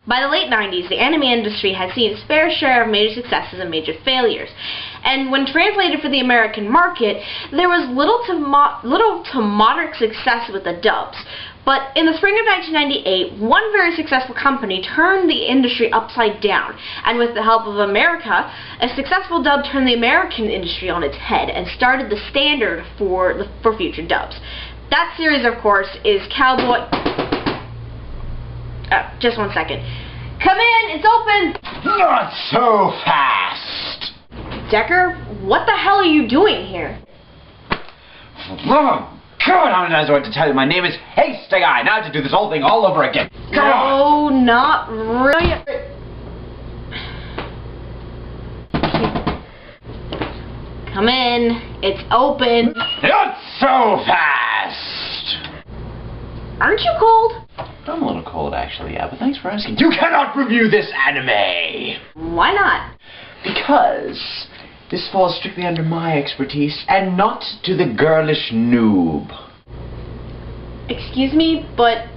By the late 90s, the anime industry had seen its fair share of major successes and major failures. And when translated for the American market, there was little to moderate success with the dubs. But in the spring of 1998, one very successful company turned the industry upside down, and with the help of America, a successful dub turned the American industry on its head and started the standard for future dubs. That series, of course, is Cowboy... just one second. Come in, it's open! Not so fast! Decker, what the hell are you doing here? Oh, God, I don't know what to tell you. My name is Hasteguy. Now I have to do this whole thing all over again. Come on! No, not really. Come in, it's open. Not so fast! Aren't you cold? I'm a little cold, actually, yeah, but thanks for asking. You cannot review this anime! Why not? Because this falls strictly under my expertise, and not to the girlish noob. Excuse me, but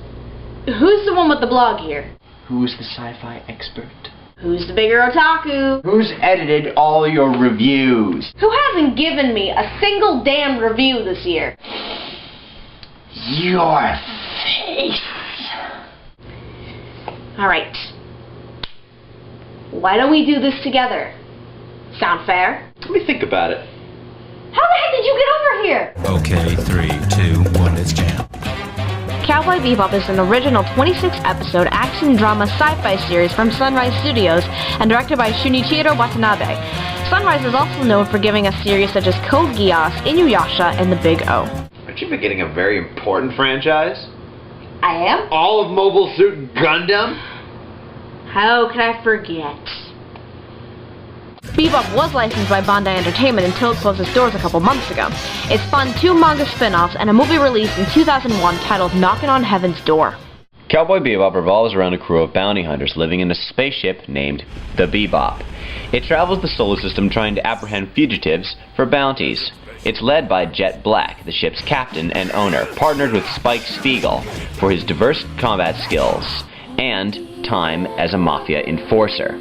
who's the one with the blog here? Who's the sci-fi expert? Who's the bigger otaku? Who's edited all your reviews? Who hasn't given me a single damn review this year? Your face. Alright. Why don't we do this together? Sound fair? Let me think about it. How the heck did you get over here? Okay, 3, 2, 1, let's jam. Cowboy Bebop is an original 26-episode action-drama sci-fi series from Sunrise Studios and directed by Shunichiro Watanabe. Sunrise is also known for giving us series such as Code Geass, Inuyasha, and The Big O. Aren't you forgetting a very important franchise? I am? All of Mobile Suit Gundam? How could I forget? Bebop was licensed by Bandai Entertainment until it closed its doors a couple months ago. It spawned 2 manga spin-offs and a movie released in 2001 titled Knockin' on Heaven's Door. Cowboy Bebop revolves around a crew of bounty hunters living in a spaceship named the Bebop. It travels the solar system trying to apprehend fugitives for bounties. It's led by Jet Black, the ship's captain and owner, partnered with Spike Spiegel for his diverse combat skills and time as a mafia enforcer.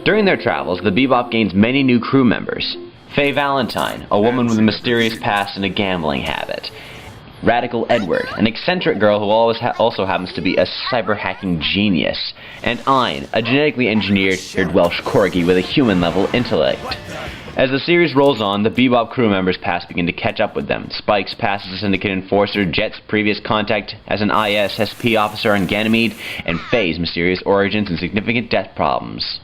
During their travels, the Bebop gains many new crew members. Faye Valentine, a woman with a mysterious past and a gambling habit. Radical Edward, an eccentric girl who also happens to be a cyber-hacking genius. And Ein, a genetically engineered Welsh corgi with a human-level intellect. As the series rolls on, the Bebop crew members' past begin to catch up with them. Spike's past as a syndicate enforcer, Jet's previous contact as an ISSP officer on Ganymede, and Faye's mysterious origins and significant death problems.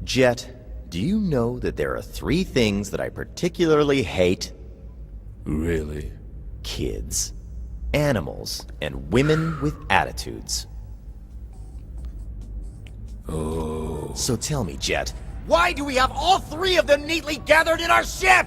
Jet, do you know that there are 3 things that I particularly hate? Really? Kids, animals, and women with attitudes. Oh. So tell me, Jet, why do we have all 3 of them neatly gathered in our ship?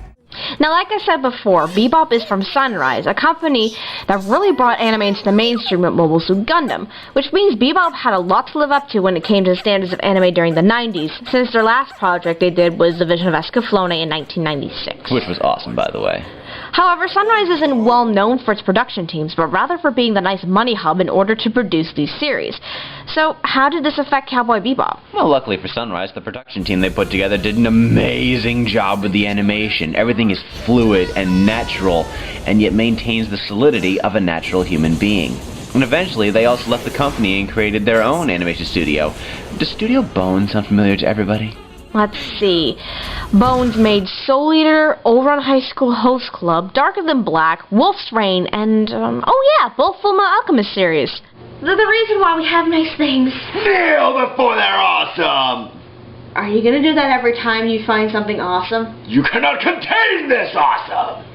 Now, like I said before, Bebop is from Sunrise, a company that really brought anime into the mainstream with Mobile Suit Gundam, which means Bebop had a lot to live up to when it came to the standards of anime during the 90s, since their last project they did was The Vision of Escaflowne in 1996. Which was awesome, by the way. However, Sunrise isn't well known for its production teams, but rather for being the nice money hub in order to produce these series. So, how did this affect Cowboy Bebop? Well, luckily for Sunrise, the production team they put together did an amazing job with the animation. Everything is fluid and natural, and yet maintains the solidity of a natural human being. And eventually, they also left the company and created their own animation studio. Does Studio Bones sound familiar to everybody? Let's see. Bones made Soul Eater, Overrun High School Host Club, Darker Than Black, Wolf's Rain, and, oh yeah, both Fullmetal Alchemist series. They're the reason why we have nice things. Kneel before they're awesome! Are you gonna do that every time you find something awesome? You cannot contain this awesome!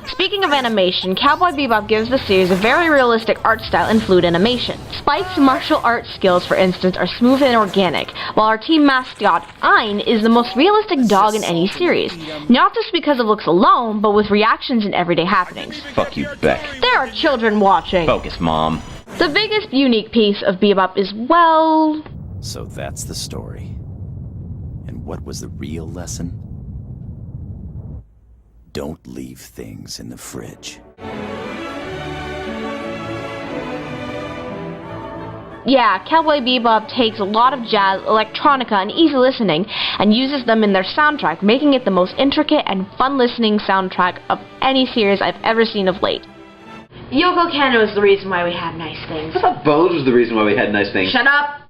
Speaking of animation, Cowboy Bebop gives the series a very realistic art style and fluid animation. Spike's martial arts skills, for instance, are smooth and organic, while our team mascot, Ein, is the most realistic dog in any series. Not just because of looks alone, but with reactions and everyday happenings. Fuck you, Beck. There are children watching. Focus, Mom. The biggest unique piece of Bebop is, well... So that's the story. And what was the real lesson? Don't leave things in the fridge. yeah, Cowboy Bebop takes a lot of jazz, electronica, and easy listening and uses them in their soundtrack, making it the most intricate and fun-listening soundtrack of any series I've ever seen of late. Yoko Kanno is the reason why we have nice things. I thought Bones was the reason why we had nice things. Shut up!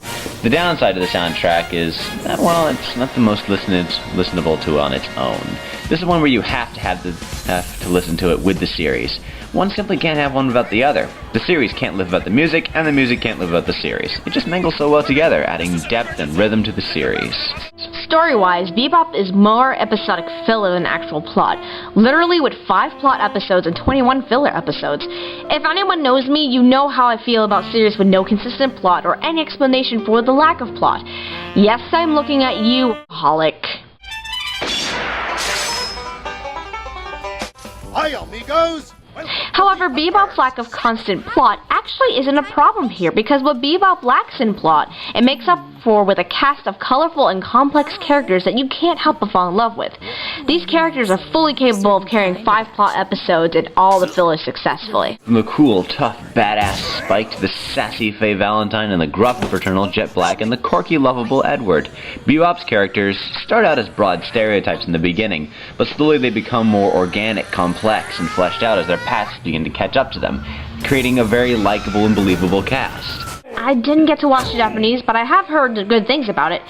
The downside of the soundtrack is that, well, it's not the most listenable to on its own. This is one where you have to listen to it with the series. One simply can't have one without the other. The series can't live without the music, and the music can't live without the series. It just mingles so well together, adding depth and rhythm to the series. Story-wise, Bebop is more episodic filler than actual plot, literally with 5 plot episodes and 21 filler episodes. If anyone knows me, you know how I feel about series with no consistent plot or any explanation for the lack of plot. Yes, I'm looking at you, holic. Hi, amigos! However, Bebop's lack of constant plot actually isn't a problem here, because what Bebop lacks in plot, it makes up for with a cast of colorful and complex characters that you can't help but fall in love with. These characters are fully capable of carrying 5 plot episodes and all the fillers successfully. From the cool, tough, badass Spike to the sassy Faye Valentine and the gruff and fraternal Jet Black and the quirky, lovable Edward. Bebop's characters start out as broad stereotypes in the beginning, but slowly they become more organic, complex, and fleshed out as their pasts begin to catch up to them, creating a very likable and believable cast. I didn't get to watch the Japanese, but I have heard good things about it.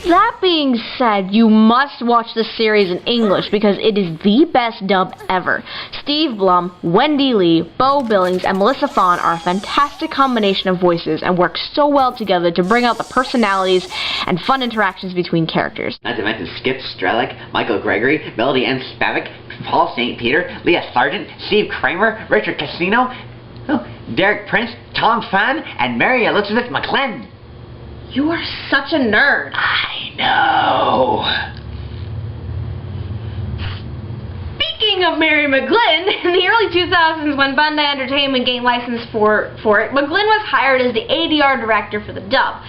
That being said, you must watch this series in English because it is the best dub ever. Steve Blum, Wendy Lee, Bo Billings, and Melissa Fawn are a fantastic combination of voices and work so well together to bring out the personalities and fun interactions between characters. Not to mention Skip Strellick, Michael Gregory, Melody Ann Spavak, Paul St. Peter, Leah Sargent, Steve Kramer, Richard Casino, Derek Prince, Tom Fan, and Mary Elizabeth McGlynn. You are such a nerd. I know. Speaking of Mary McGlynn, in the early 2000s when Bandai Entertainment gained license for it, McGlynn was hired as the ADR director for the dub,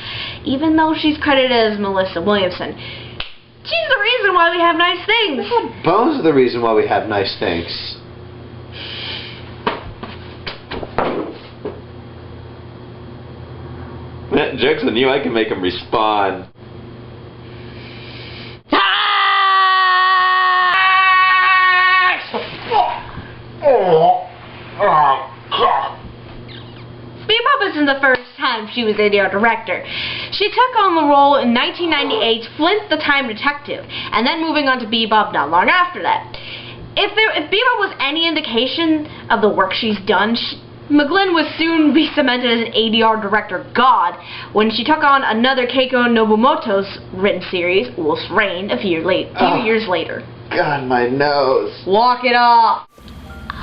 even though she's credited as Melissa Williamson. She's the reason why we have nice things. Bones are the reason why we have nice things. Joke's on you, I can make him respond. Bebop isn't the first time she was ADR director. She took on the role in 1998's Flint the Time Detective, and then moving on to Bebop not long after that. If Bebop was any indication of the work she's done, McGlynn would soon be cemented as an ADR director god when she took on another Keiko Nobumoto's written series, Wolf's Rain, a few years later. God, my nose. Walk it off!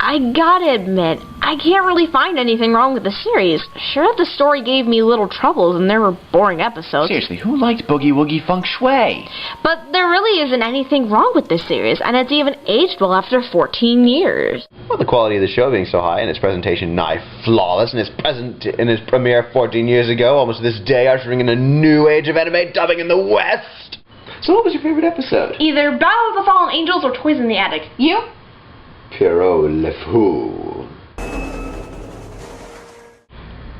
I gotta admit, I can't really find anything wrong with the series. Sure, the story gave me little troubles and there were boring episodes. Seriously, who liked Boogie Woogie Feng Shui? But there really isn't anything wrong with this series, and it's even aged well after 14 years. Well, the quality of the show being so high and its presentation nigh flawless and its premiere 14 years ago, almost this day ushering in a new age of anime dubbing in the West. So what was your favorite episode? Either Battle of the Fallen Angels or Toys in the Attic. You? Pierrot Le Fou.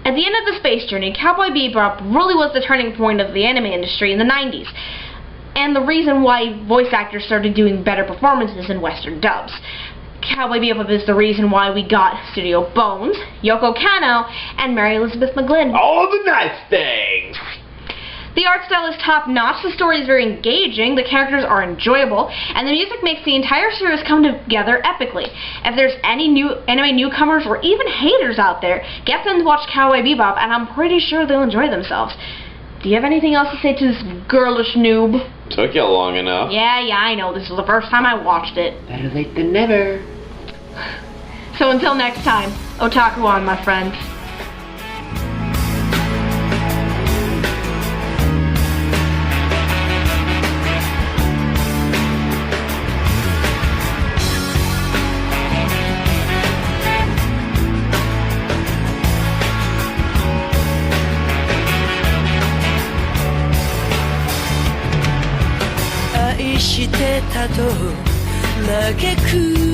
At the end of the space journey, Cowboy Bebop really was the turning point of the anime industry in the 90s, and the reason why voice actors started doing better performances in Western dubs. Cowboy Bebop is the reason why we got Studio Bones, Yoko Kanno, and Mary Elizabeth McGlynn. All the nice things! The art style is top-notch, the story is very engaging, the characters are enjoyable, and the music makes the entire series come together epically. If there's any new anime newcomers or even haters out there, get them to watch Cowboy Bebop, and I'm pretty sure they'll enjoy themselves. Do you have anything else to say to this girlish noob? Took you long enough. Yeah, I know. This is the first time I watched it. Better late than never. So until next time, otaku on, my friends. "愛してたと嘆く